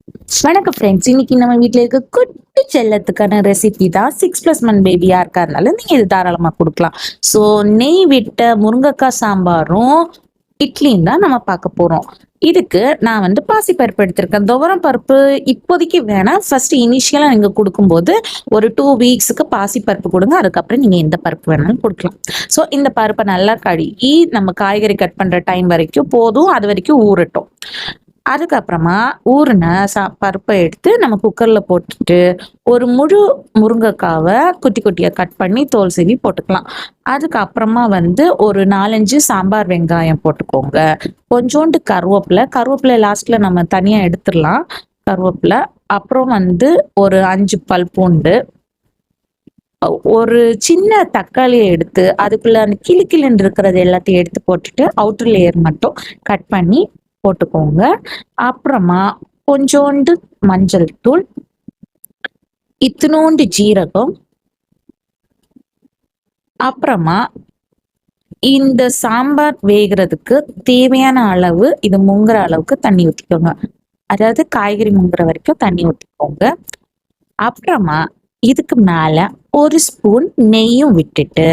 வணக்கம் ஃப்ரெண்ட்ஸ். இன்னைக்கு நம்ம வீட்ல இருக்க குட்டி செல்லத்துக்கான ரெசிபி தான். 6+ மந்த் பேபியா இருக்கறதுனால நீங்க இது தாராளமா கொடுக்கலாம். ஸோ நெய் விட்ட முருங்கைக்காய் சாம்பாரும் இட்லியும் தான் நம்ம பார்க்க போறோம். இதுக்கு நான் வந்து பாசிப்பருப்பு எடுத்திருக்கேன். துவரம் பருப்பு இப்போதைக்கு வேணாம். ஃபர்ஸ்ட் இனிஷியலா நீங்க கொடுக்கும்போது ஒரு 2 வீக்ஸ்க்கு பாசிப்பருப்பு கொடுங்க. அதுக்கப்புறம் நீங்க எந்த பருப்பு வேணாலும் கொடுக்கலாம். ஸோ இந்த பருப்பை நல்லா கழுகி நம்ம காய்கறி கட் பண்ற டைம் வரைக்கும் போதும். அது வரைக்கும் ஊறட்டும். அதுக்கப்புறமா ஊறின பருப்பை எடுத்து நம்ம குக்கர்ல போட்டுட்டு ஒரு முழு முருங்கைக்காவை குட்டி குட்டியா கட் பண்ணி தோல் சீவி போட்டுக்கலாம். அதுக்கப்புறமா வந்து ஒரு 4-5 சாம்பார் வெங்காயம் போட்டுக்கோங்க. கொஞ்சோண்டு கருவேப்பிலை லாஸ்ட்ல நம்ம தனியா எடுத்துடலாம். கருவேப்பிலை அப்புறம் வந்து ஒரு 5 பல் பூண்டு, ஒரு சின்ன தக்காளியை எடுத்து அதுக்குள்ள அந்த கிளி கிளின்னு இருக்கிறது எல்லாத்தையும் எடுத்து போட்டுட்டு அவுட்டர் லேயர் மட்டும் கட் பண்ணி போட்டுக்கோங்க. அப்புறமா கொஞ்சோண்டு மஞ்சள் தூள், இத்தினோண்டு ஜீரகம், அப்புறமா இந்த சாம்பார் வேகிறதுக்கு தேவையான அளவு இது முங்குற அளவுக்கு தண்ணி ஊற்றிக்கோங்க. அதாவது காய்கறி முங்குற வரைக்கும் தண்ணி ஊற்றிக்கோங்க. அப்புறமா இதுக்கு மேல ஒரு ஸ்பூன் நெய்யும் விட்டுட்டு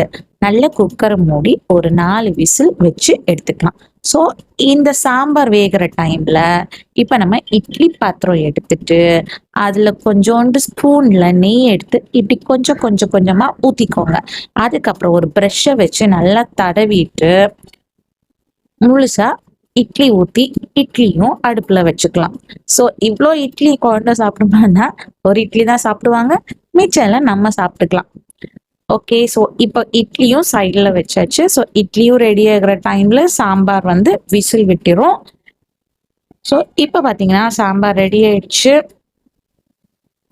நல்ல குக்கரை மூடி ஒரு 4 விசில் வச்சு எடுத்துக்கலாம். ஸோ இந்த சாம்பார் வேகிற டைம்ல இப்ப நம்ம இட்லி பாத்திரம் எடுத்துட்டு அதுல கொஞ்சோண்டு ஸ்பூன்ல நெய் எடுத்து இப்படி கொஞ்சம் கொஞ்சம் கொஞ்சமா ஊத்திக்கோங்க. அதுக்கப்புறம் ஒரு ப்ரெஷ்ஷை வச்சு நல்லா தடவிட்டு முழுசா இட்லி ஊத்தி இட்லியும் அடுப்புல வச்சுக்கலாம். ஸோ இவ்வளோ இட்லி குழந்தை சாப்பிடுமான்னா ஒரு இட்லி தான் சாப்பிடுவாங்க. மிச்சம் எல்லாம் நம்ம சாப்பிட்டுக்கலாம். ஓகே, ஸோ இப்போ இட்லியும் சைடில் வச்சாச்சு. ஸோ இட்லியும் ரெடி ஆகிற டைம்ல சாம்பார் வந்து விசில் விட்டுரும். ஸோ இப்போ பார்த்தீங்கன்னா சாம்பார் ரெடி ஆயிடுச்சு.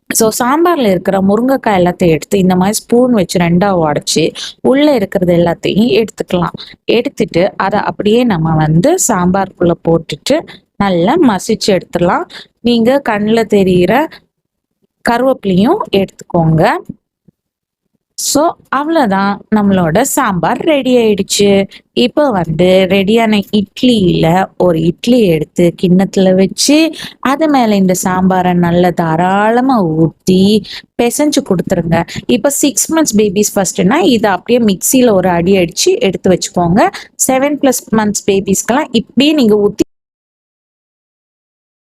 ஸோ சாம்பார்ல இருக்கிற முருங்கைக்காய் எல்லாத்தையும் எடுத்து இந்த மாதிரி ஸ்பூன் வச்சு 2ஆ உடைச்சி உள்ள இருக்கிறது எல்லாத்தையும் எடுத்துக்கலாம். எடுத்துட்டு அதை அப்படியே நம்ம வந்து சாம்பாருக்குள்ள போட்டுட்டு நல்லா மசிச்சு எடுத்துடலாம். நீங்க கண்ணில் தெரிகிற கருவேப்பிலையும் எடுத்துக்கோங்க. ஸோ அவ்வளோதான், நம்மளோட சாம்பார் ரெடி ஆயிடுச்சு. இப்போ வந்து ரெடியான இட்லியில ஒரு இட்லி எடுத்து கிண்ணத்துல வச்சு அது மேல இந்த சாம்பாரை நல்லா தாராளமா ஊற்றி பிசைஞ்சு கொடுத்துருங்க. இப்போ 6 months பேபிஸ் ஃபர்ஸ்ட்னா இதை அப்படியே மிக்சியில ஒரு அடி அடிச்சு எடுத்து வச்சுக்கோங்க. 7+ months பேபிஸ்க்கெல்லாம் இப்படியே நீங்க ஊற்றி